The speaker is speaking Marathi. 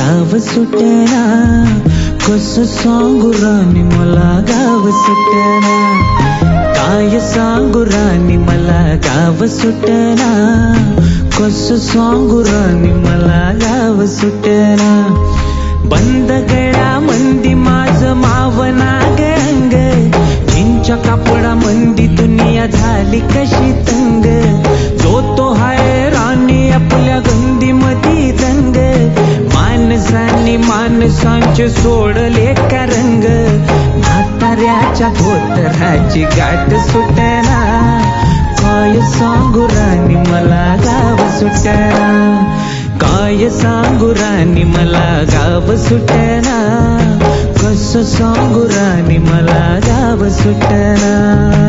गाव सुटना, कसं सांगू राणी मला गाव सुटना, काय सांगू राणी मला गाव सुटना, कसं सांगू राणी मला गाव सुटना. बंद गळा मंदी माझं मावना गंग, चिंच्या कापडा मंदी दुनिया झाली कशी तंग, जो तो हाय राणी आपल्या गंदी मधी दंग, माणसांनी माणसांचे सोडले का रंग, म्हाताऱ्याच्या धोतराची गाठ सुटना, काय सांगू राणी मला गाव सुटना, काय सांगू राणी मला गाव सुटना, कसं सांगू राणी मला गाव सुटना.